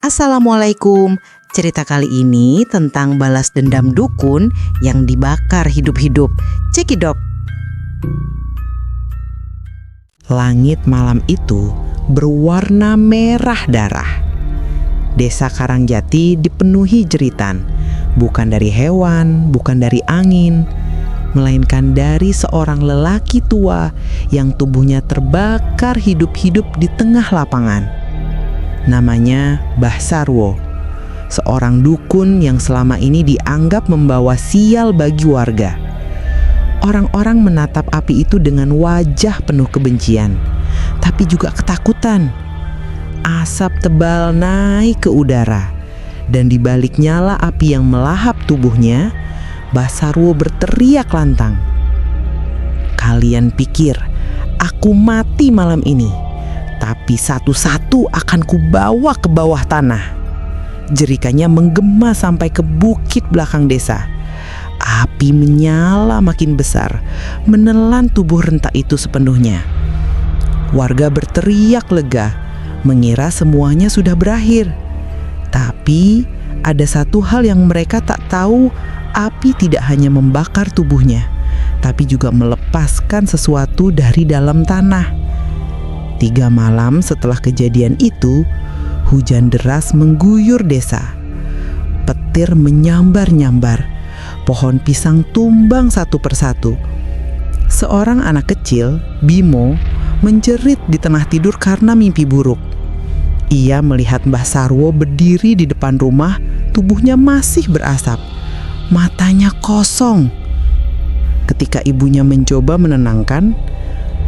Assalamualaikum. Cerita kali ini tentang balas dendam dukun yang dibakar hidup-hidup. Cekidot. Langit malam itu berwarna merah darah. Desa Karangjati dipenuhi jeritan, bukan dari hewan, bukan dari angin, melainkan dari seorang lelaki tua yang tubuhnya terbakar hidup-hidup di tengah lapangan. Namanya Mbah Sarwo, seorang dukun yang selama ini dianggap membawa sial bagi warga. Orang-orang menatap api itu dengan wajah penuh kebencian, tapi juga ketakutan. Asap tebal naik ke udara, dan di balik nyala api yang melahap tubuhnya, Mbah Sarwo berteriak lantang, "Kalian pikir aku mati malam ini, tapi satu-satu akan kubawa ke bawah tanah." Jerikannya menggema sampai ke bukit belakang desa. Api menyala makin besar, menelan tubuh renta itu sepenuhnya. Warga berteriak lega, mengira semuanya sudah berakhir. Tapi ada satu hal yang mereka tak tahu, api tidak hanya membakar tubuhnya, tapi juga melepaskan sesuatu dari dalam tanah. 3 malam setelah kejadian itu, hujan deras mengguyur desa. Petir menyambar-nyambar, pohon pisang tumbang satu persatu. Seorang anak kecil, Bimo, menjerit di tengah tidur karena mimpi buruk. Ia melihat Mbah Sarwo berdiri di depan rumah, tubuhnya masih berasap, matanya kosong. Ketika ibunya mencoba menenangkan,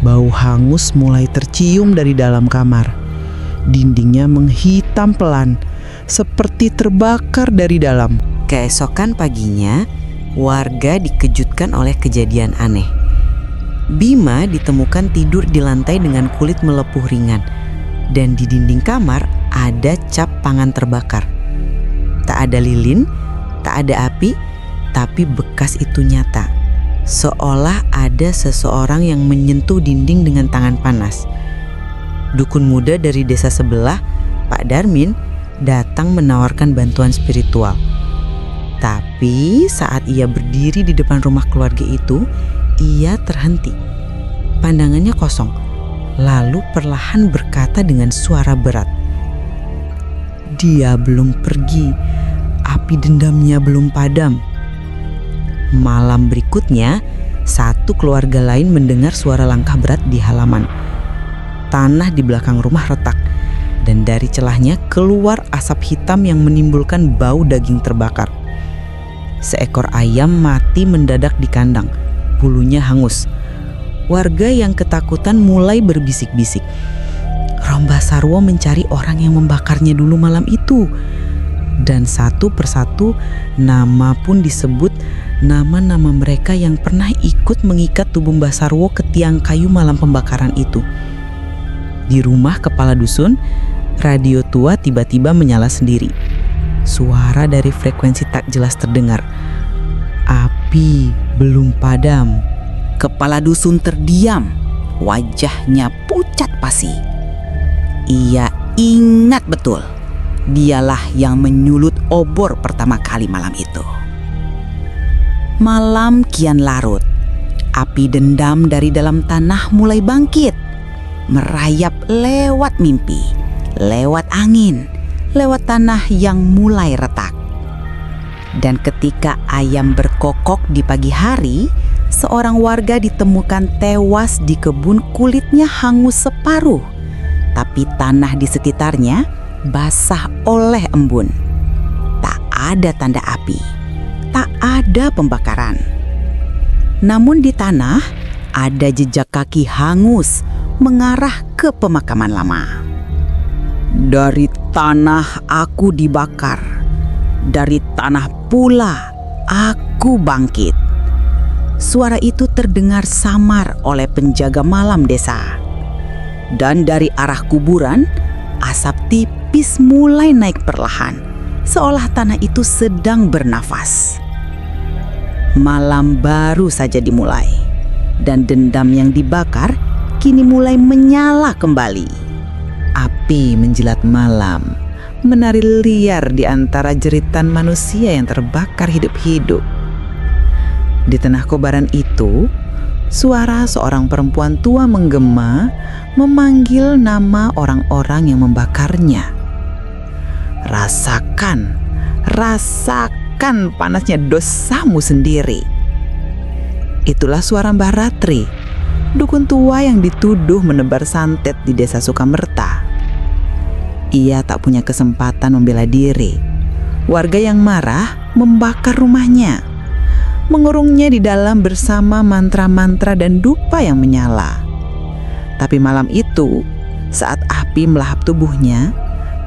bau hangus mulai tercium dari dalam kamar. Dindingnya menghitam pelan, seperti terbakar dari dalam. Keesokan paginya, warga dikejutkan oleh kejadian aneh. Bima ditemukan tidur di lantai dengan kulit melepuh ringan, dan di dinding kamar ada cap pangan terbakar. Tak ada lilin, tak ada api, tapi bekas itu nyata. Seolah ada seseorang yang menyentuh dinding dengan tangan panas. Dukun muda dari desa sebelah, Pak Darmin, datang menawarkan bantuan spiritual. Tapi saat ia berdiri di depan rumah keluarga itu, ia terhenti. Pandangannya kosong, lalu perlahan berkata dengan suara berat, "Dia belum pergi, api dendamnya belum padam." Malam berikutnya, satu keluarga lain mendengar suara langkah berat di halaman. Tanah di belakang rumah retak, dan dari celahnya keluar asap hitam yang menimbulkan bau daging terbakar. Seekor ayam mati mendadak di kandang, bulunya hangus. Warga yang ketakutan mulai berbisik-bisik. Mbah Sarwo mencari orang yang membakarnya dulu malam itu. Dan satu persatu nama pun disebut, nama-nama mereka yang pernah ikut mengikat tubuh Mbah Sarwo ke tiang kayu malam pembakaran itu. Di rumah kepala dusun, radio tua tiba-tiba menyala sendiri. Suara dari frekuensi tak jelas terdengar. "Api belum padam." Kepala dusun terdiam, wajahnya pucat pasi. Ia ingat betul, dialah yang menyulut obor pertama kali malam itu. Malam kian larut, api dendam dari dalam tanah mulai bangkit, merayap lewat mimpi, lewat angin, lewat tanah yang mulai retak. Dan ketika ayam berkokok di pagi hari, seorang warga ditemukan tewas di kebun, kulitnya hangus separuh, tapi tanah di sekitarnya basah oleh embun. Tak ada tanda api, tak ada pembakaran. Namun di tanah ada jejak kaki hangus mengarah ke pemakaman lama. "Dari tanah aku dibakar, dari tanah pula aku bangkit." Suara itu terdengar samar oleh penjaga malam desa. Dan dari arah kuburan, asap tipis mulai naik perlahan, seolah tanah itu sedang bernafas. Malam baru saja dimulai, dan dendam yang dibakar kini mulai menyala kembali. Api menjilat malam, menari liar di antara jeritan manusia yang terbakar hidup-hidup. Di tengah kobaran itu, suara seorang perempuan tua menggema memanggil nama orang-orang yang membakarnya. Rasakan, rasakan panasnya dosamu sendiri. Itulah suara Mbah Ratri, dukun tua yang dituduh menebar santet di desa Sukamerta. Ia tak punya kesempatan membela diri. Warga yang marah membakar rumahnya, mengurungnya di dalam bersama mantra-mantra dan dupa yang menyala. Tapi malam itu, saat api melahap tubuhnya,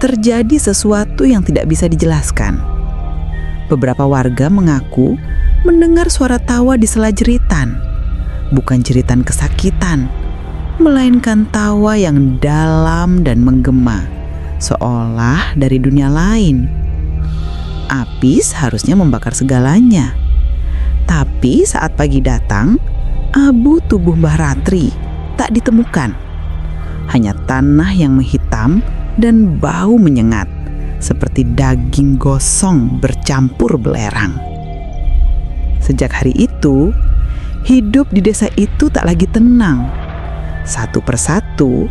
terjadi sesuatu yang tidak bisa dijelaskan. Beberapa warga mengaku mendengar suara tawa di sela jeritan. Bukan jeritan kesakitan, melainkan tawa yang dalam dan menggema, seolah dari dunia lain. Api seharusnya membakar segalanya. Tapi saat pagi datang, abu tubuh Mbah Ratri tak ditemukan. Hanya tanah yang menghitam dan bau menyengat, seperti daging gosong bercampur belerang. Sejak hari itu, hidup di desa itu tak lagi tenang. Satu persatu,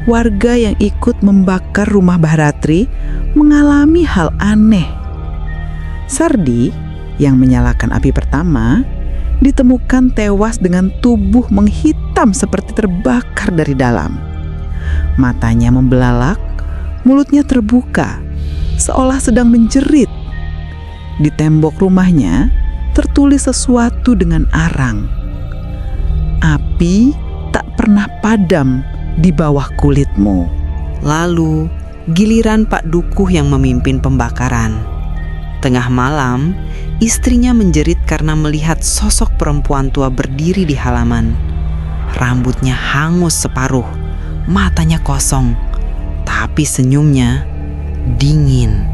warga yang ikut membakar rumah Mbah Ratri mengalami hal aneh. Sardi yang menyalakan api pertama ditemukan tewas dengan tubuh menghitam seperti terbakar dari dalam. Matanya membelalak, mulutnya terbuka, seolah sedang menjerit. Di tembok rumahnya tertulis sesuatu dengan arang. Api tak pernah padam di bawah kulitmu. Lalu giliran Pak Dukuh yang memimpin pembakaran. Tengah malam, istrinya menjerit karena melihat sosok perempuan tua berdiri di halaman. Rambutnya hangus separuh, matanya kosong, tapi senyumnya dingin.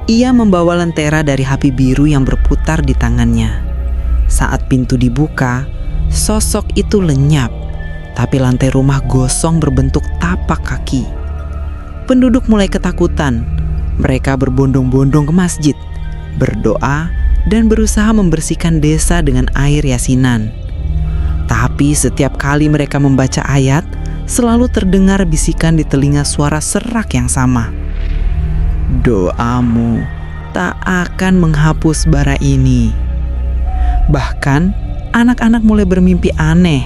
Ia membawa lentera dari api biru yang berputar di tangannya. Saat pintu dibuka, sosok itu lenyap, tapi lantai rumah gosong berbentuk tapak kaki. Penduduk mulai ketakutan. Mereka berbondong-bondong ke masjid, berdoa, dan berusaha membersihkan desa dengan air yasinan. Tapi setiap kali mereka membaca ayat, selalu terdengar bisikan di telinga suara serak yang sama. Doamu tak akan menghapus bara ini. Bahkan anak-anak mulai bermimpi aneh.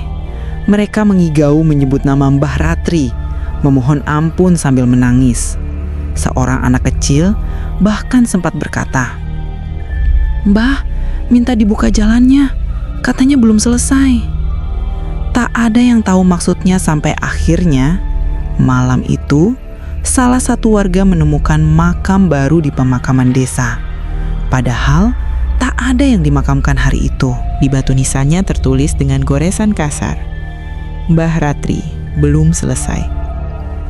Mereka mengigau menyebut nama Mbah Ratri, memohon ampun sambil menangis. Seorang anak kecil bahkan sempat berkata, "Mbah, minta dibuka jalannya, katanya belum selesai." Tak ada yang tahu maksudnya sampai akhirnya malam itu salah satu warga menemukan makam baru di pemakaman desa. Padahal tak ada yang dimakamkan hari itu. Di batu nisannya tertulis dengan goresan kasar, "Mbah Ratri belum selesai."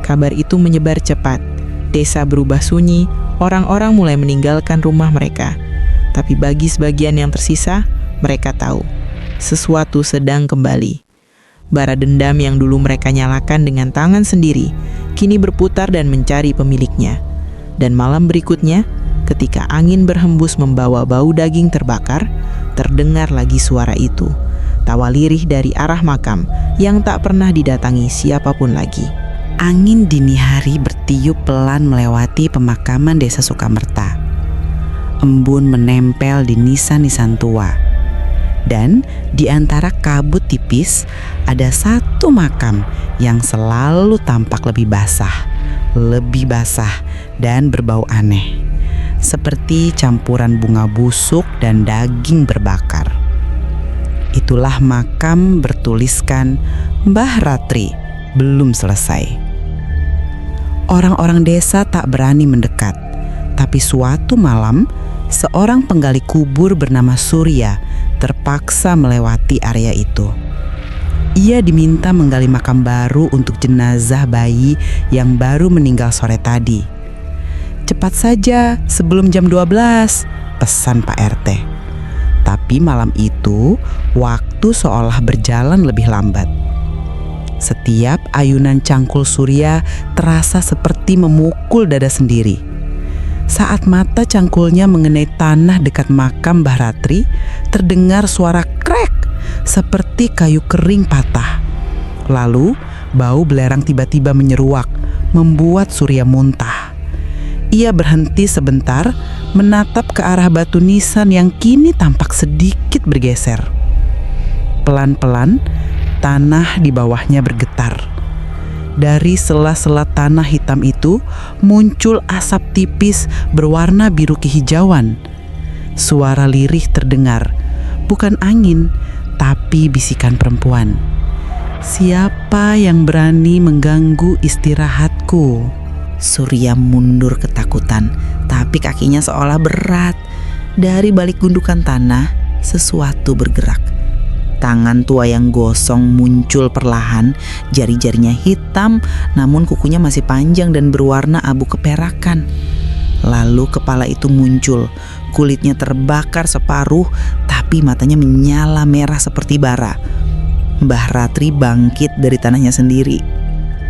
Kabar itu menyebar cepat. Desa berubah sunyi, orang-orang mulai meninggalkan rumah mereka. Tapi bagi sebagian yang tersisa, mereka tahu sesuatu sedang kembali. Bara dendam yang dulu mereka nyalakan dengan tangan sendiri, kini berputar dan mencari pemiliknya. Dan malam berikutnya, ketika angin berhembus membawa bau daging terbakar, terdengar lagi suara itu. Tawa lirih dari arah makam yang tak pernah didatangi siapapun lagi. Angin dini hari bertiup pelan melewati pemakaman desa Sukamerta. Embun menempel di nisan-nisan tua. Dan di antara kabut tipis ada satu makam yang selalu tampak lebih basah, dan berbau aneh. Seperti campuran bunga busuk dan daging berbakar. Itulah makam bertuliskan Mbah Ratri belum selesai. Orang-orang desa tak berani mendekat, tapi suatu malam seorang penggali kubur bernama Surya terpaksa melewati area itu. Ia diminta menggali makam baru untuk jenazah bayi yang baru meninggal sore tadi. "Cepat saja sebelum jam 12, pesan Pak RT. Tapi malam itu waktu seolah berjalan lebih lambat. Setiap ayunan cangkul Surya terasa seperti memukul dada sendiri. Saat mata cangkulnya mengenai tanah dekat makam Mbah Ratri, terdengar suara krek seperti kayu kering patah. Lalu bau belerang tiba-tiba menyeruak, membuat Surya muntah. Ia berhenti sebentar, menatap ke arah batu nisan yang kini tampak sedikit bergeser. Pelan-pelan, tanah di bawahnya bergetar. Dari sela-sela tanah hitam itu muncul asap tipis berwarna biru kehijauan. Suara lirih terdengar, bukan angin, tapi bisikan perempuan. "Siapa yang berani mengganggu istirahatku?" Surya mundur ketakutan, tapi kakinya seolah berat. Dari balik gundukan tanah, sesuatu bergerak. Tangan tua yang gosong muncul perlahan, jari-jarinya hitam, namun kukunya masih panjang dan berwarna abu keperakan. Lalu kepala itu muncul, kulitnya terbakar separuh, tapi matanya menyala merah seperti bara. Mbah Ratri bangkit dari tanahnya sendiri.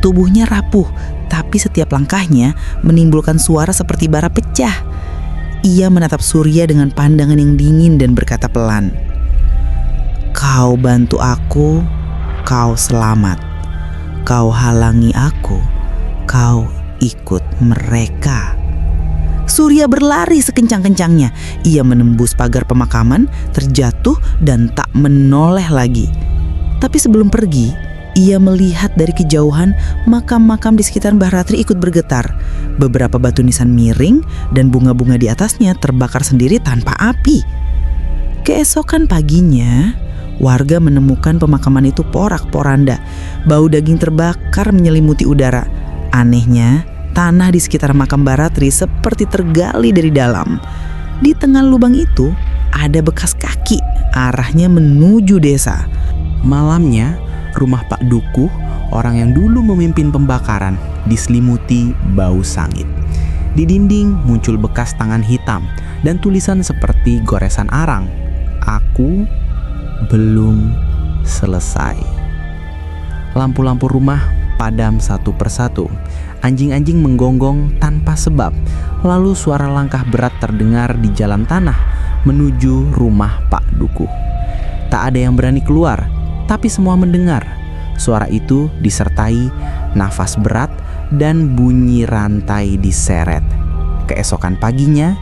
Tubuhnya rapuh, tapi setiap langkahnya menimbulkan suara seperti bara pecah. Ia menatap Surya dengan pandangan yang dingin dan berkata pelan, "Kau bantu aku, kau selamat. Kau halangi aku, kau ikut mereka." Surya berlari sekencang-kencangnya. Ia menembus pagar pemakaman, terjatuh dan tak menoleh lagi. Tapi sebelum pergi, ia melihat dari kejauhan makam-makam di sekitar Mbah Ratri ikut bergetar. Beberapa batu nisan miring dan bunga-bunga di atasnya terbakar sendiri tanpa api. Keesokan paginya, warga menemukan pemakaman itu porak-poranda. Bau daging terbakar menyelimuti udara. Anehnya, tanah di sekitar makam Mbah Ratri seperti tergali dari dalam. Di tengah lubang itu ada bekas kaki, arahnya menuju desa. Malamnya, rumah Pak Dukuh, orang yang dulu memimpin pembakaran, diselimuti bau sangit. Di dinding muncul bekas tangan hitam dan tulisan seperti goresan arang. "Aku belum selesai." Lampu-lampu rumah padam satu persatu. Anjing-anjing menggonggong tanpa sebab. Lalu suara langkah berat terdengar di jalan tanah menuju rumah Pak Dukuh. Tak ada yang berani keluar, tapi semua mendengar. Suara itu disertai nafas berat dan bunyi rantai diseret. Keesokan paginya,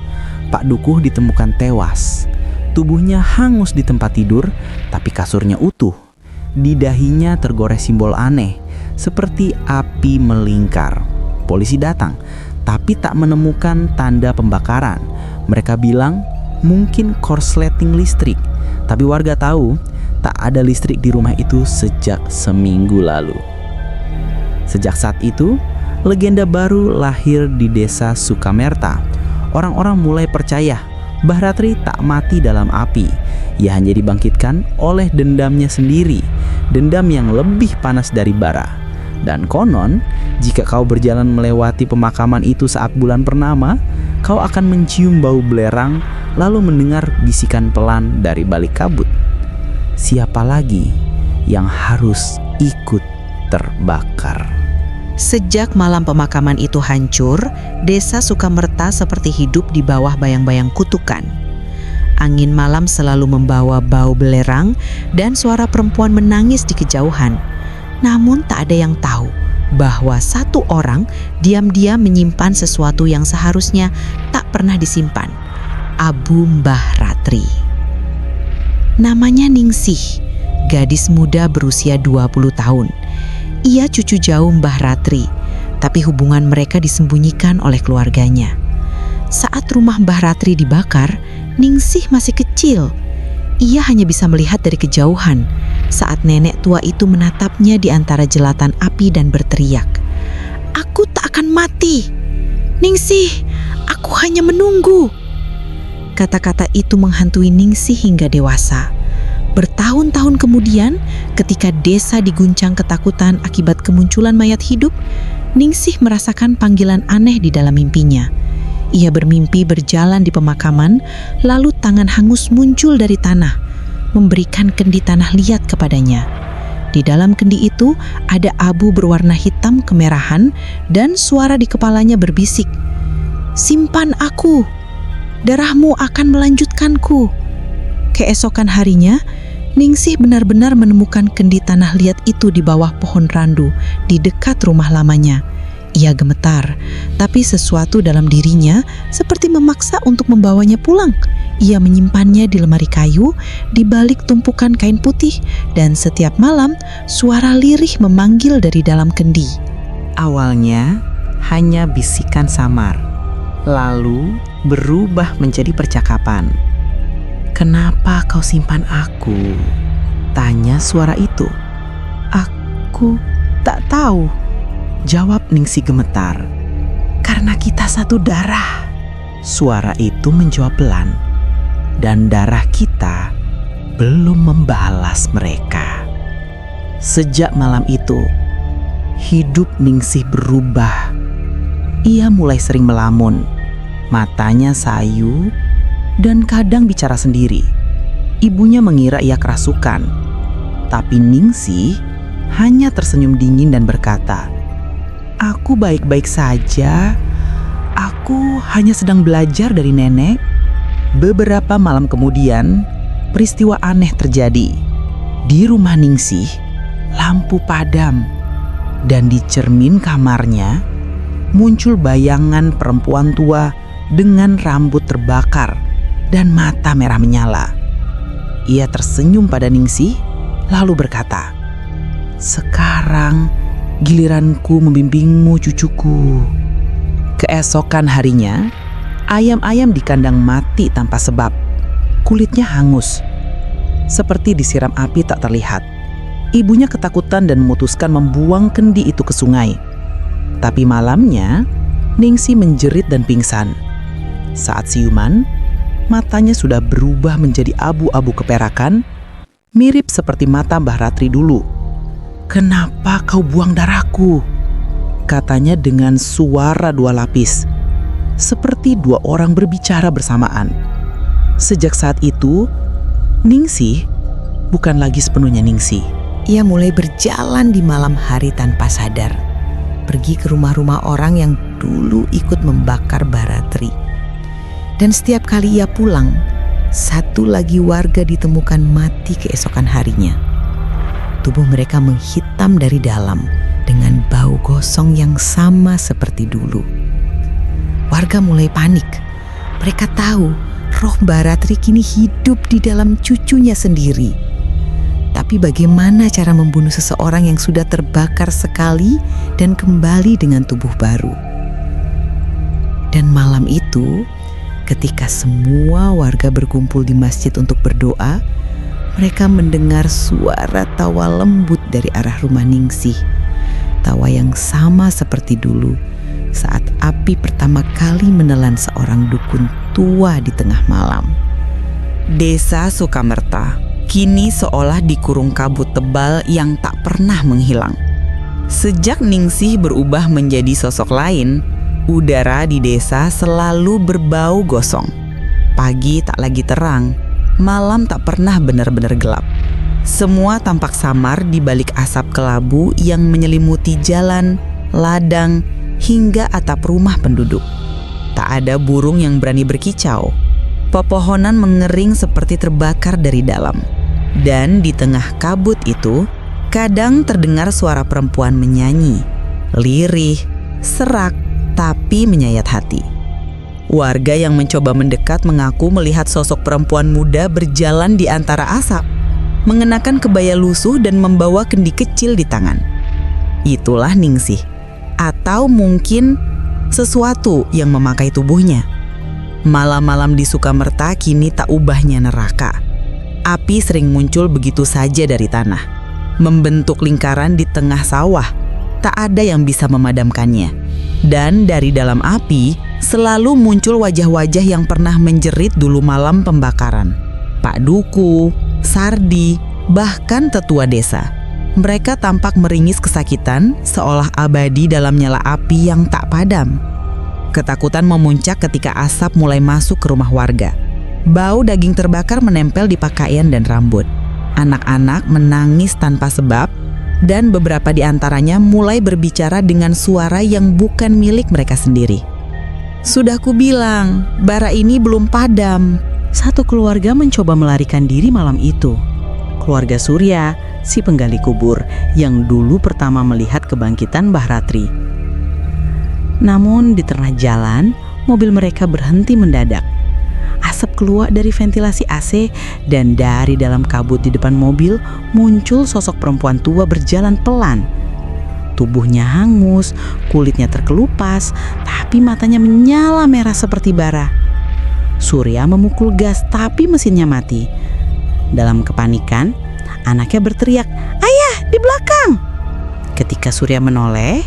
Pak Dukuh ditemukan tewas. Tubuhnya hangus di tempat tidur, tapi kasurnya utuh. Di dahinya tergores simbol aneh, seperti api melingkar. Polisi datang, tapi tak menemukan tanda pembakaran. Mereka bilang mungkin korsleting listrik, tapi warga tahu tak ada listrik di rumah itu sejak seminggu lalu. Sejak saat itu, legenda baru lahir di desa Sukamerta. Orang-orang mulai percaya Mbah Ratri tak mati dalam api. Ia hanya dibangkitkan oleh dendamnya sendiri, dendam yang lebih panas dari bara. Dan konon, jika kau berjalan melewati pemakaman itu saat bulan purnama, kau akan mencium bau belerang, lalu mendengar bisikan pelan dari balik kabut. Siapa lagi yang harus ikut terbakar? Sejak malam pemakaman itu hancur, desa Sukamerta seperti hidup di bawah bayang-bayang kutukan. Angin malam selalu membawa bau belerang dan suara perempuan menangis di kejauhan. Namun tak ada yang tahu bahwa satu orang diam-diam menyimpan sesuatu yang seharusnya tak pernah disimpan. Abu Mbah Ratri. Namanya Ningsih, gadis muda berusia 20 tahun. Ia cucu jauh Mbah Ratri, tapi hubungan mereka disembunyikan oleh keluarganya. Saat rumah Mbah Ratri dibakar, Ningsih masih kecil. Ia hanya bisa melihat dari kejauhan saat nenek tua itu menatapnya di antara jelatan api dan berteriak, "Aku tak akan mati! Ningsih, aku hanya menunggu!" Kata-kata itu menghantui Ningsih hingga dewasa. Bertahun-tahun kemudian, ketika desa diguncang ketakutan akibat kemunculan mayat hidup, Ningsih merasakan panggilan aneh di dalam mimpinya. Ia bermimpi berjalan di pemakaman, lalu tangan hangus muncul dari tanah, memberikan kendi tanah liat kepadanya. Di dalam kendi itu ada abu berwarna hitam kemerahan dan suara di kepalanya berbisik, simpan aku. Darahmu akan melanjutkanku." Keesokan harinya, Ningsih benar-benar menemukan kendi tanah liat itu di bawah pohon randu di dekat rumah lamanya. Ia gemetar, tapi sesuatu dalam dirinya seperti memaksa untuk membawanya pulang. Ia menyimpannya di lemari kayu di balik tumpukan kain putih, dan setiap malam suara lirih memanggil dari dalam kendi. Awalnya hanya bisikan samar, lalu berubah menjadi percakapan. "Kenapa kau simpan aku?" tanya suara itu. "Aku tak tahu," jawab Ningsih gemetar. "Karena kita satu darah." Suara itu menjawab pelan, "Dan darah kita belum membalas mereka." Sejak malam itu, hidup Ningsih berubah. Ia mulai sering melamun, matanya sayu, dan kadang bicara sendiri. Ibunya mengira ia kerasukan, tapi Ningsih hanya tersenyum dingin dan berkata, "Aku baik-baik saja. Aku hanya sedang belajar dari nenek." Beberapa malam kemudian, peristiwa aneh terjadi. Di rumah Ningsih, lampu padam, dan di cermin kamarnya muncul bayangan perempuan tua dengan rambut terbakar dan mata merah menyala. Ia tersenyum pada Ningsih, lalu berkata, "Sekarang giliranku membimbingmu, cucuku." Keesokan harinya, ayam-ayam di kandang mati tanpa sebab. Kulitnya hangus, seperti disiram api tak terlihat. Ibunya ketakutan dan memutuskan membuang kendi itu ke sungai. Tapi malamnya, Ningsih menjerit dan pingsan. Saat siuman, matanya sudah berubah menjadi abu-abu keperakan, mirip seperti mata Mbah Ratri dulu. "Kenapa kau buang darahku?" katanya dengan suara dua lapis, seperti dua orang berbicara bersamaan. Sejak saat itu, Ningsih bukan lagi sepenuhnya Ningsih. Ia mulai berjalan di malam hari tanpa sadar, pergi ke rumah-rumah orang yang dulu ikut membakar Mbah Ratri. Dan setiap kali ia pulang, satu lagi warga ditemukan mati keesokan harinya. Tubuh mereka menghitam dari dalam dengan bau gosong yang sama seperti dulu. Warga mulai panik. Mereka tahu roh Mbah Ratri kini hidup di dalam cucunya sendiri. Tapi bagaimana cara membunuh seseorang yang sudah terbakar sekali dan kembali dengan tubuh baru? Dan malam itu, ketika semua warga berkumpul di masjid untuk berdoa, mereka mendengar suara tawa lembut dari arah rumah Ningsih. Tawa yang sama seperti dulu saat api pertama kali menelan seorang dukun tua di tengah malam. Desa Sukamerta kini seolah dikurung kabut tebal yang tak pernah menghilang. Sejak Ningsih berubah menjadi sosok lain, udara di desa selalu berbau gosong. Pagi tak lagi terang, malam tak pernah benar-benar gelap. Semua tampak samar di balik asap kelabu yang menyelimuti jalan, ladang, hingga atap rumah penduduk. Tak ada burung yang berani berkicau. Pepohonan mengering seperti terbakar dari dalam. Dan di tengah kabut itu, kadang terdengar suara perempuan menyanyi, lirih, serak, tapi menyayat hati. Warga yang mencoba mendekat mengaku melihat sosok perempuan muda berjalan di antara asap, mengenakan kebaya lusuh dan membawa kendi kecil di tangan. Itulah Ningsih, atau mungkin sesuatu yang memakai tubuhnya. Malam-malam di Sukamerta kini tak ubahnya neraka. Api sering muncul begitu saja dari tanah, membentuk lingkaran di tengah sawah. Tak ada yang bisa memadamkannya. Dan dari dalam api selalu muncul wajah-wajah yang pernah menjerit dulu malam pembakaran. Pak Duku, Sardi, bahkan tetua desa. Mereka tampak meringis kesakitan seolah abadi dalam nyala api yang tak padam. Ketakutan memuncak ketika asap mulai masuk ke rumah warga. Bau daging terbakar menempel di pakaian dan rambut. Anak-anak menangis tanpa sebab, dan beberapa di antaranya mulai berbicara dengan suara yang bukan milik mereka sendiri. Sudah kubilang, bara ini belum padam. Satu keluarga mencoba melarikan diri malam itu. Keluarga Surya, si penggali kubur yang dulu pertama melihat kebangkitan Mbah Ratri. Namun di tengah jalan, mobil mereka berhenti mendadak. Asap keluar dari ventilasi AC dan dari dalam kabut di depan mobil muncul sosok perempuan tua berjalan pelan. Tubuhnya hangus, kulitnya terkelupas, tapi matanya menyala merah seperti bara. Surya memukul gas tapi mesinnya mati. Dalam kepanikan, anaknya berteriak, "Ayah, di belakang!" Ketika Surya menoleh,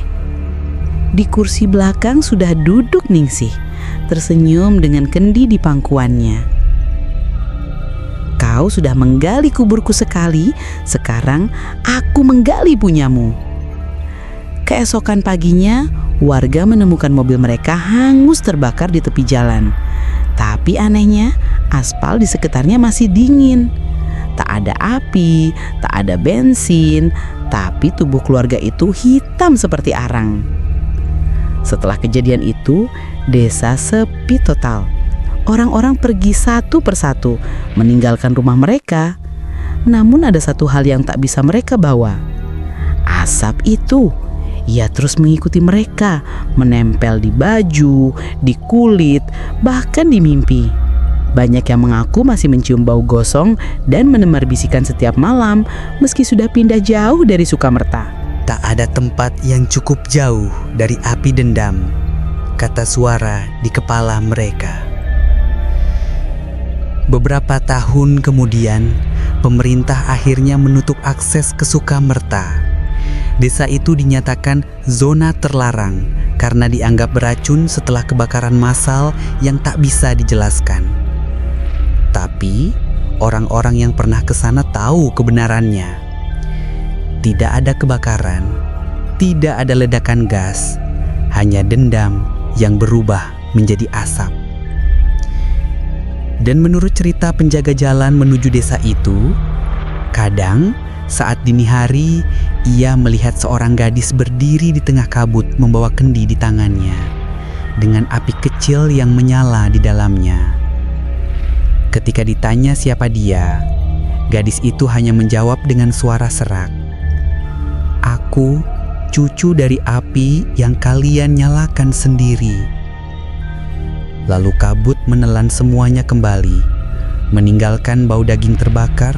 di kursi belakang sudah duduk Ningsih, tersenyum dengan kendi di pangkuannya. "Kau sudah menggali kuburku sekali, sekarang aku menggali punyamu." Keesokan paginya, warga menemukan mobil mereka hangus terbakar di tepi jalan. Tapi anehnya, aspal di sekitarnya masih dingin. Tak ada api, tak ada bensin, tapi tubuh keluarga itu hitam seperti arang. Setelah kejadian itu, desa sepi total. Orang-orang pergi satu persatu, meninggalkan rumah mereka. Namun ada satu hal yang tak bisa mereka bawa. Asap itu. Ia terus mengikuti mereka, menempel di baju, di kulit, bahkan di mimpi. Banyak yang mengaku masih mencium bau gosong dan mendengar bisikan setiap malam meski sudah pindah jauh dari Sukamerta. Tak ada tempat yang cukup jauh dari api dendam, kata suara di kepala mereka. Beberapa tahun kemudian, pemerintah akhirnya menutup akses ke Sukamerta. Desa itu dinyatakan zona terlarang karena dianggap beracun setelah kebakaran massal yang tak bisa dijelaskan. Tapi, orang-orang yang pernah ke sana tahu kebenarannya. Tidak ada kebakaran, tidak ada ledakan gas, hanya dendam yang berubah menjadi asap. Dan menurut cerita penjaga jalan menuju desa itu, kadang saat dini hari, ia melihat seorang gadis berdiri di tengah kabut membawa kendi di tangannya, dengan api kecil yang menyala di dalamnya. Ketika ditanya siapa dia, gadis itu hanya menjawab dengan suara serak, "Aku cucu dari api yang kalian nyalakan sendiri." Lalu kabut menelan semuanya kembali, meninggalkan bau daging terbakar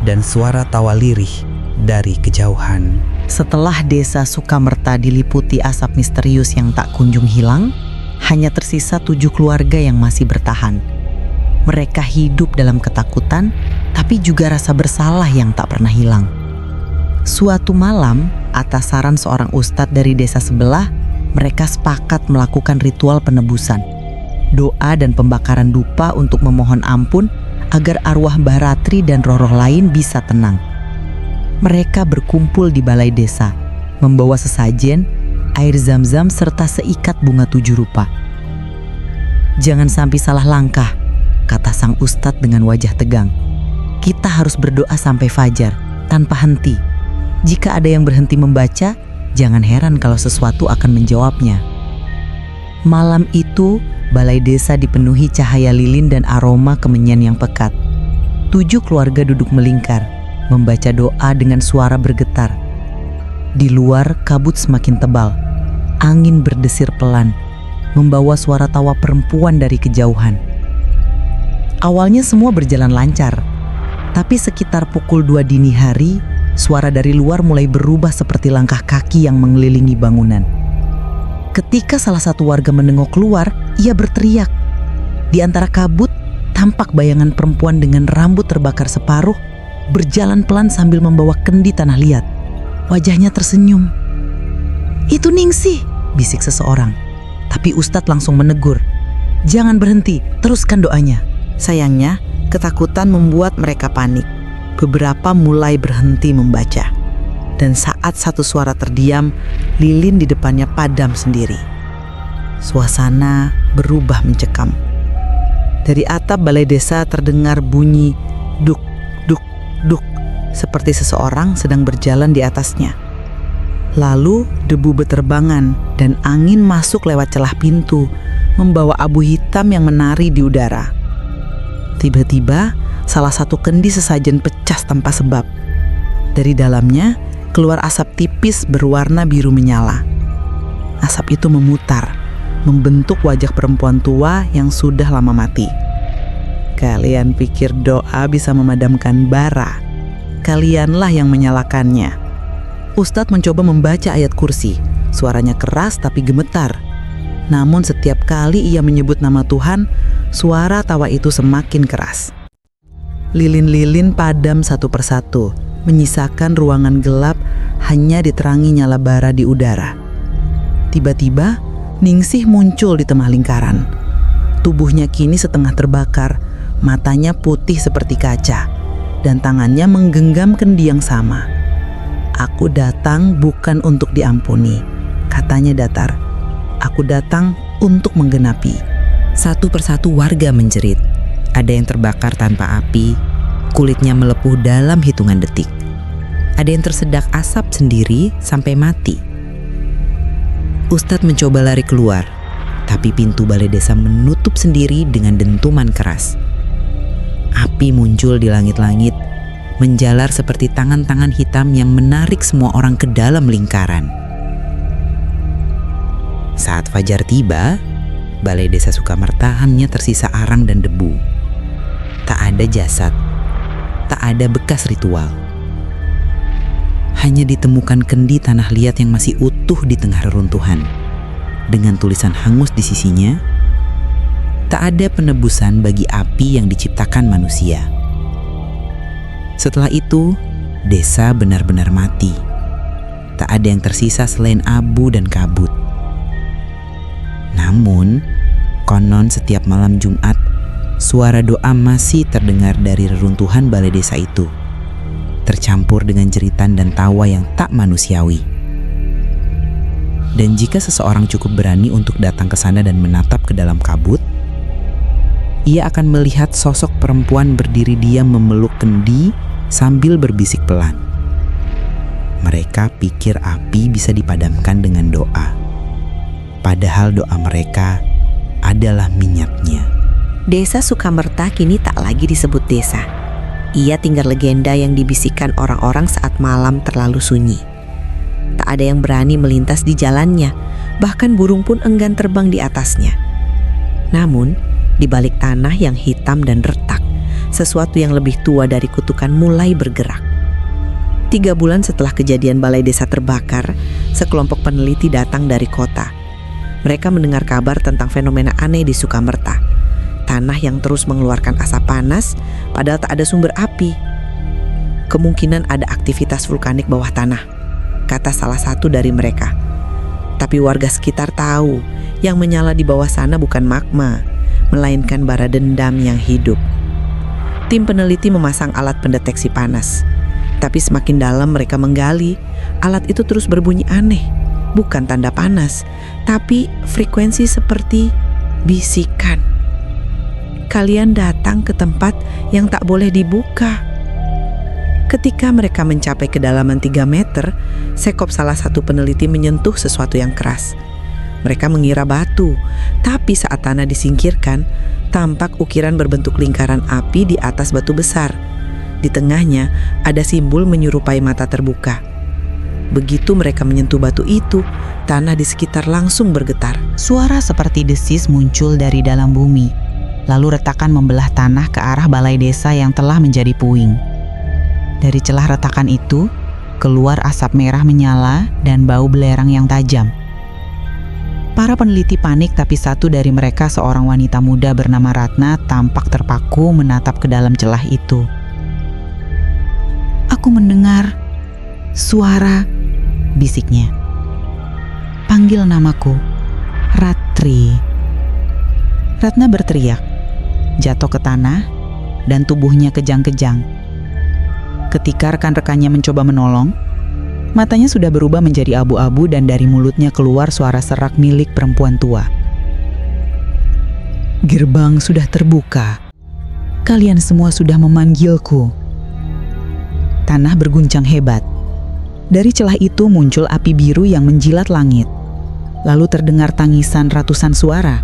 dan suara tawa lirih dari kejauhan. Setelah desa Sukamerta diliputi asap misterius yang tak kunjung hilang, hanya tersisa 7 keluarga yang masih bertahan. Mereka hidup dalam ketakutan, tapi juga rasa bersalah yang tak pernah hilang. Suatu malam, atas saran seorang ustadz dari desa sebelah, mereka sepakat melakukan ritual penebusan, doa dan pembakaran dupa untuk memohon ampun agar arwah Mbah Ratri dan roh-roh lain bisa tenang. Mereka berkumpul di balai desa, membawa sesajen, air zam-zam serta seikat bunga 7 rupa. "Jangan sampai salah langkah," kata sang ustadz dengan wajah tegang. "Kita harus berdoa sampai fajar, tanpa henti. Jika ada yang berhenti membaca, jangan heran kalau sesuatu akan menjawabnya." Malam itu, balai desa dipenuhi cahaya lilin dan aroma kemenyan yang pekat. 7 keluarga duduk melingkar, membaca doa dengan suara bergetar. Di luar, kabut semakin tebal. Angin berdesir pelan, membawa suara tawa perempuan dari kejauhan. Awalnya semua berjalan lancar, tapi sekitar pukul 2 dini hari, suara dari luar mulai berubah seperti langkah kaki yang mengelilingi bangunan. Ketika salah satu warga menengok keluar, ia berteriak. Di antara kabut, tampak bayangan perempuan dengan rambut terbakar separuh, berjalan pelan sambil membawa kendi tanah liat. Wajahnya tersenyum. "Itu Ningsih," bisik seseorang. Tapi ustadz langsung menegur. "Jangan berhenti, teruskan doanya." Sayangnya, ketakutan membuat mereka panik. Beberapa mulai berhenti membaca. Dan saat satu suara terdiam, lilin di depannya padam sendiri. Suasana berubah mencekam. Dari atap balai desa terdengar bunyi duk, duk, duk, seperti seseorang sedang berjalan di atasnya. Lalu debu beterbangan dan angin masuk lewat celah pintu, membawa abu hitam yang menari di udara. Tiba-tiba, salah satu kendi sesajen pecah tanpa sebab. Dari dalamnya, keluar asap tipis berwarna biru menyala. Asap itu memutar, membentuk wajah perempuan tua yang sudah lama mati. Kalian pikir doa bisa memadamkan bara? Kalianlah yang menyalakannya. Ustadz mencoba membaca ayat kursi. Suaranya keras tapi gemetar. Namun setiap kali ia menyebut nama Tuhan, suara tawa itu semakin keras. Lilin-lilin padam satu persatu, menyisakan ruangan gelap hanya diterangi nyala bara di udara. Tiba-tiba, Ningsih muncul di tengah lingkaran. Tubuhnya kini setengah terbakar, matanya putih seperti kaca, dan tangannya menggenggam kendi yang sama. "Aku datang bukan untuk diampuni," katanya datar. "Aku datang untuk menggenapi." Satu persatu warga menjerit. Ada yang terbakar tanpa api, kulitnya melepuh dalam hitungan detik. Ada yang tersedak asap sendiri sampai mati. Ustadz mencoba lari keluar, tapi pintu balai desa menutup sendiri dengan dentuman keras. Api muncul di langit-langit, menjalar seperti tangan-tangan hitam yang menarik semua orang ke dalam lingkaran. Saat fajar tiba, balai desa Sukamerta hanya tersisa arang dan debu. Tak ada jasad, tak ada bekas ritual. Hanya ditemukan kendi tanah liat yang masih utuh di tengah reruntuhan. Dengan tulisan hangus di sisinya, tak ada penebusan bagi api yang diciptakan manusia. Setelah itu, desa benar-benar mati. Tak ada yang tersisa selain abu dan kabut. Namun, konon setiap malam Jumat, suara doa masih terdengar dari reruntuhan balai desa itu, tercampur dengan jeritan dan tawa yang tak manusiawi. Dan jika seseorang cukup berani untuk datang ke sana dan menatap ke dalam kabut, ia akan melihat sosok perempuan berdiri diam memeluk kendi sambil berbisik pelan. Mereka pikir api bisa dipadamkan dengan doa. Padahal doa mereka adalah minyaknya. Desa Sukamerta kini tak lagi disebut desa. Ia tinggal legenda yang dibisikkan orang-orang saat malam terlalu sunyi. Tak ada yang berani melintas di jalannya, bahkan burung pun enggan terbang di atasnya. Namun, di balik tanah yang hitam dan retak, sesuatu yang lebih tua dari kutukan mulai bergerak. 3 bulan setelah kejadian balai desa terbakar, sekelompok peneliti datang dari kota. Mereka mendengar kabar tentang fenomena aneh di Sukamerta. Tanah yang terus mengeluarkan asap panas, padahal tak ada sumber api. Kemungkinan ada aktivitas vulkanik bawah tanah, kata salah satu dari mereka. Tapi warga sekitar tahu, yang menyala di bawah sana bukan magma, melainkan bara dendam yang hidup. Tim peneliti memasang alat pendeteksi panas. Tapi semakin dalam mereka menggali, alat itu terus berbunyi aneh. Bukan tanda panas, tapi frekuensi seperti bisikan. Kalian datang ke tempat yang tak boleh dibuka. Ketika mereka mencapai kedalaman 3 meter, sekop salah satu peneliti menyentuh sesuatu yang keras. Mereka mengira batu, tapi saat tanah disingkirkan, tampak ukiran berbentuk lingkaran api di atas batu besar. Di tengahnya ada simbol menyerupai mata terbuka. Begitu mereka menyentuh batu itu, tanah di sekitar langsung bergetar. Suara seperti desis muncul dari dalam bumi. Lalu retakan membelah tanah ke arah balai desa yang telah menjadi puing. Dari celah retakan itu, keluar asap merah menyala dan bau belerang yang tajam. Para peneliti panik, tapi satu dari mereka, seorang wanita muda bernama Ratna, tampak terpaku menatap ke dalam celah itu. "Aku mendengar suara," bisiknya. "Panggil namaku, Ratri." Ratna berteriak, jatuh ke tanah, dan tubuhnya kejang-kejang. Ketika rekan-rekannya mencoba menolong, matanya sudah berubah menjadi abu-abu dan dari mulutnya keluar suara serak milik perempuan tua. "Gerbang sudah terbuka. Kalian semua sudah memanggilku." Tanah berguncang hebat. Dari celah itu muncul api biru yang menjilat langit. Lalu terdengar tangisan ratusan suara,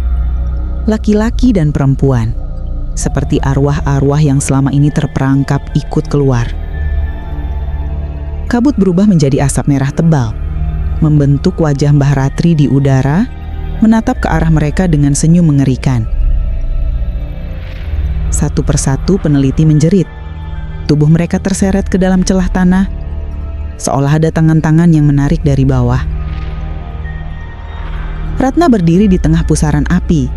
laki-laki dan perempuan, seperti arwah-arwah yang selama ini terperangkap ikut keluar. Kabut berubah menjadi asap merah tebal, membentuk wajah Mbah Ratri di udara, menatap ke arah mereka dengan senyum mengerikan. Satu persatu peneliti menjerit. Tubuh mereka terseret ke dalam celah tanah, seolah ada tangan-tangan yang menarik dari bawah. Ratna berdiri di tengah pusaran api.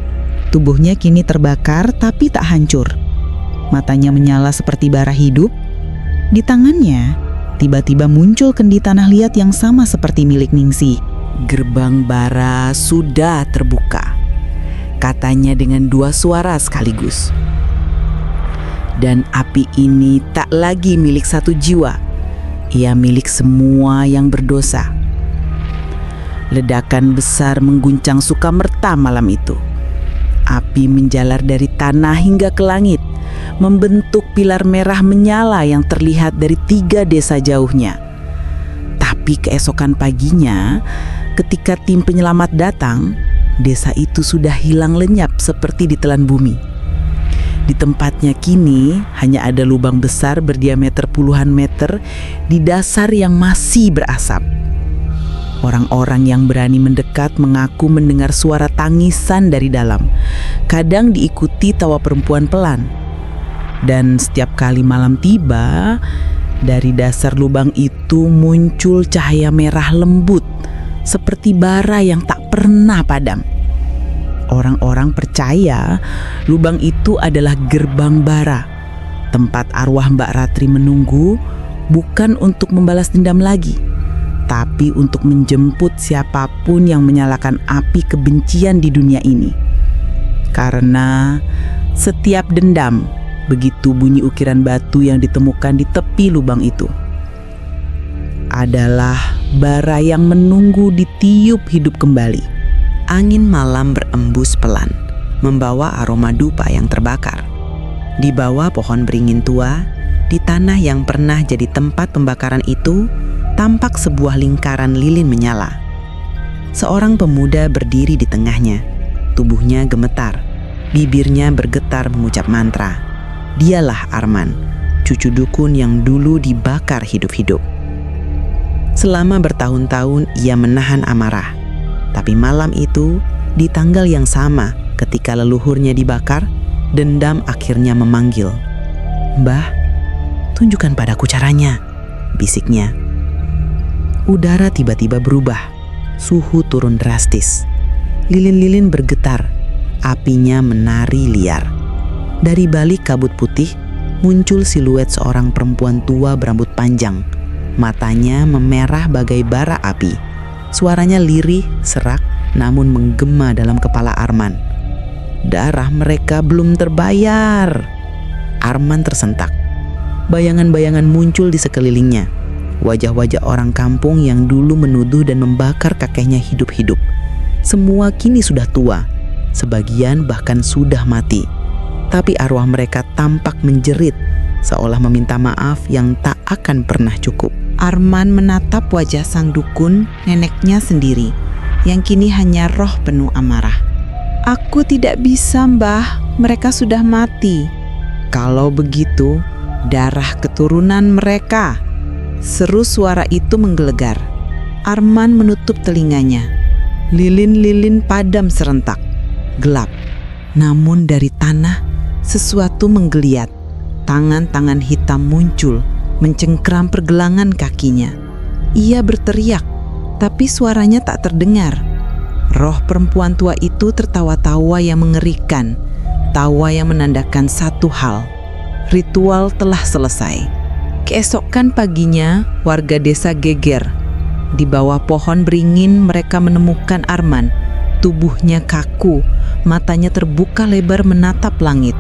Tubuhnya kini terbakar tapi tak hancur. Matanya menyala seperti bara hidup. Di tangannya tiba-tiba muncul kendi tanah liat yang sama seperti milik Ningsih. Gerbang bara sudah terbuka, katanya dengan dua suara sekaligus. Dan api ini tak lagi milik satu jiwa, ia milik semua yang berdosa. Ledakan besar mengguncang Sukamerta malam itu. Api menjalar dari tanah hingga ke langit, membentuk pilar merah menyala yang terlihat dari 3 desa jauhnya. Tapi keesokan paginya, ketika tim penyelamat datang, desa itu sudah hilang lenyap seperti ditelan bumi. Di tempatnya kini hanya ada lubang besar berdiameter puluhan meter di dasar yang masih berasap. Orang-orang yang berani mendekat mengaku mendengar suara tangisan dari dalam, kadang diikuti tawa perempuan pelan. Dan setiap kali malam tiba, dari dasar lubang itu muncul cahaya merah lembut, seperti bara yang tak pernah padam. Orang-orang percaya lubang itu adalah gerbang bara, tempat arwah Mbak Ratri menunggu, bukan untuk membalas dendam lagi, tapi untuk menjemput siapapun yang menyalakan api kebencian di dunia ini. Karena setiap dendam, begitu bunyi ukiran batu yang ditemukan di tepi lubang itu, adalah bara yang menunggu ditiup hidup kembali. Angin malam berembus pelan, membawa aroma dupa yang terbakar. Di bawah pohon beringin tua, di tanah yang pernah jadi tempat pembakaran itu, tampak sebuah lingkaran lilin menyala. Seorang pemuda berdiri di tengahnya. Tubuhnya gemetar, bibirnya bergetar mengucap mantra. Dialah Arman, cucu dukun yang dulu dibakar hidup-hidup. Selama bertahun-tahun ia menahan amarah. Tapi malam itu, di tanggal yang sama ketika leluhurnya dibakar, dendam akhirnya memanggil. "Mbah, tunjukkan padaku caranya," bisiknya. Udara tiba-tiba berubah, suhu turun drastis. Lilin-lilin bergetar, apinya menari liar. Dari balik kabut putih, muncul siluet seorang perempuan tua berambut panjang. Matanya memerah bagai bara api. Suaranya lirih, serak, namun menggema dalam kepala Arman. Darah mereka belum terbayar. Arman tersentak. Bayangan-bayangan muncul di sekelilingnya. Wajah-wajah orang kampung yang dulu menuduh dan membakar kakeknya hidup-hidup. Semua kini sudah tua, sebagian bahkan sudah mati. Tapi arwah mereka tampak menjerit, seolah meminta maaf yang tak akan pernah cukup. Arman menatap wajah sang dukun, neneknya sendiri, yang kini hanya roh penuh amarah. "Aku tidak bisa, Mbah, mereka sudah mati." "Kalau begitu, darah keturunan mereka," seru suara itu menggelegar. Arman menutup telinganya. Lilin-lilin padam serentak, gelap. Namun dari tanah, sesuatu menggeliat. Tangan-tangan hitam muncul, mencengkeram pergelangan kakinya. Ia berteriak, tapi suaranya tak terdengar. Roh perempuan tua itu tertawa-tawa yang mengerikan, tawa yang menandakan satu hal: ritual telah selesai. Keesokan paginya, warga desa geger. Di bawah pohon beringin mereka menemukan Arman. Tubuhnya kaku, matanya terbuka lebar menatap langit.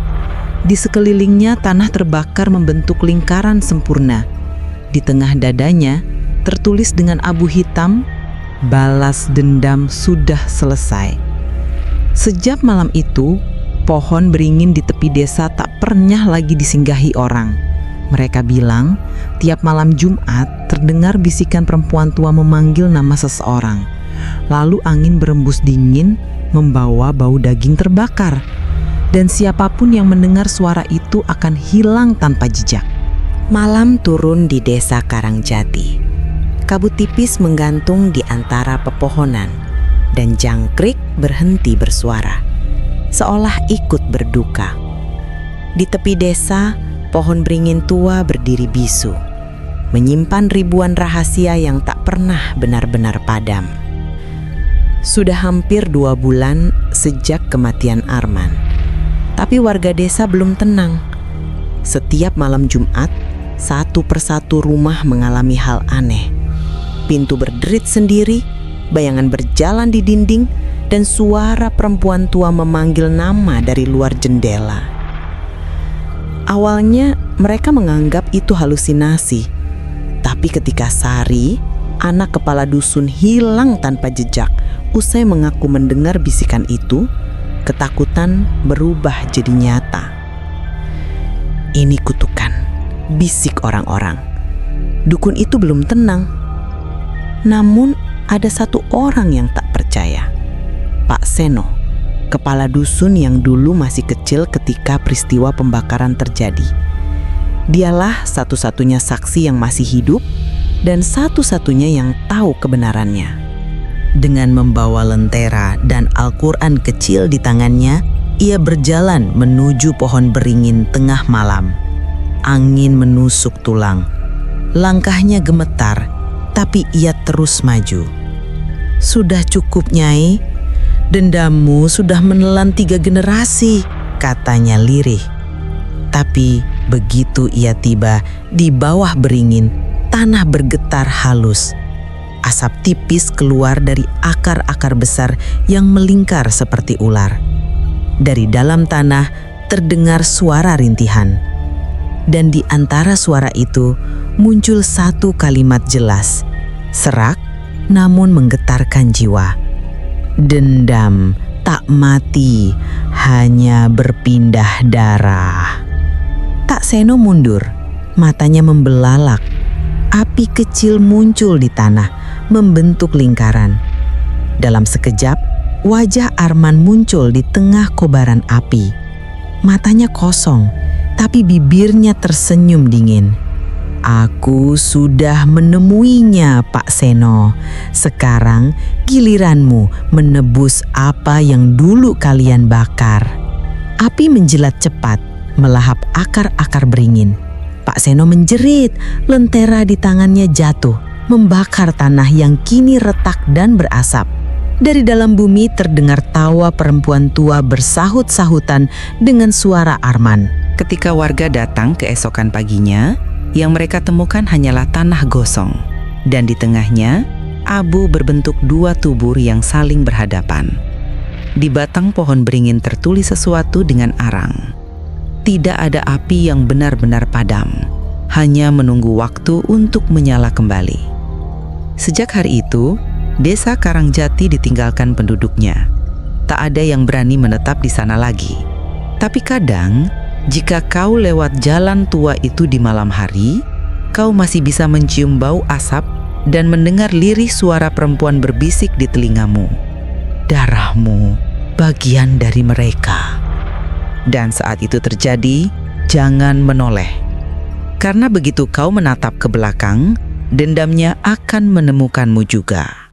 Di sekelilingnya tanah terbakar membentuk lingkaran sempurna. Di tengah dadanya tertulis dengan abu hitam, "Balas dendam sudah selesai." Sejak malam itu, pohon beringin di tepi desa tak pernah lagi disinggahi orang. Mereka bilang, tiap malam Jumat terdengar bisikan perempuan tua memanggil nama seseorang. Lalu angin berembus dingin membawa bau daging terbakar. Dan siapapun yang mendengar suara itu akan hilang tanpa jejak. Malam turun di desa Karangjati. Kabut tipis menggantung di antara pepohonan dan jangkrik berhenti bersuara, seolah ikut berduka. Di tepi desa, pohon beringin tua berdiri bisu, menyimpan ribuan rahasia yang tak pernah benar-benar padam. Sudah hampir 2 bulan sejak kematian Arman, tapi warga desa belum tenang. Setiap malam Jumat, satu persatu rumah mengalami hal aneh. Pintu berderit sendiri, bayangan berjalan di dinding, dan suara perempuan tua memanggil nama dari luar jendela. Awalnya mereka menganggap itu halusinasi, tapi ketika Sari, anak kepala dusun, hilang tanpa jejak usai mengaku mendengar bisikan itu, ketakutan berubah jadi nyata. Ini kutukan, bisik orang-orang. Dukun itu belum tenang. Namun ada satu orang yang tak percaya. Pak Seno, kepala dusun yang dulu masih kecil ketika peristiwa pembakaran terjadi. Dialah satu-satunya saksi yang masih hidup dan satu-satunya yang tahu kebenarannya. Dengan membawa lentera dan Al-Quran kecil di tangannya, ia berjalan menuju pohon beringin tengah malam. Angin menusuk tulang. Langkahnya gemetar, tapi ia terus maju. Sudah cukup, Nyai. Dendammu sudah menelan 3 generasi, katanya lirih. Tapi begitu ia tiba di bawah beringin, tanah bergetar halus. Asap tipis keluar dari akar-akar besar yang melingkar seperti ular. Dari dalam tanah terdengar suara rintihan. Dan di antara suara itu muncul satu kalimat jelas, serak namun menggetarkan jiwa. Dendam tak mati, hanya berpindah darah. Tak Seno mundur, matanya membelalak. Api kecil muncul di tanah, membentuk lingkaran. Dalam sekejap, wajah Arman muncul di tengah kobaran api. Matanya kosong, tapi bibirnya tersenyum dingin. Aku sudah menemuinya, Pak Seno. Sekarang giliranmu menebus apa yang dulu kalian bakar. Api menjelat cepat, melahap akar-akar beringin. Pak Seno menjerit, lentera di tangannya jatuh, membakar tanah yang kini retak dan berasap. Dari dalam bumi terdengar tawa perempuan tua bersahut-sahutan dengan suara Arman. Ketika warga datang keesokan paginya, yang mereka temukan hanyalah tanah gosong. Dan di tengahnya, abu berbentuk 2 tubuh yang saling berhadapan. Di batang pohon beringin tertulis sesuatu dengan arang. Tidak ada api yang benar-benar padam, hanya menunggu waktu untuk menyala kembali. Sejak hari itu, desa Karangjati ditinggalkan penduduknya. Tak ada yang berani menetap di sana lagi. Tapi kadang, jika kau lewat jalan tua itu di malam hari, kau masih bisa mencium bau asap dan mendengar lirih suara perempuan berbisik di telingamu. Darahmu bagian dari mereka. Dan saat itu terjadi, jangan menoleh. Karena begitu kau menatap ke belakang, dendamnya akan menemukanmu juga.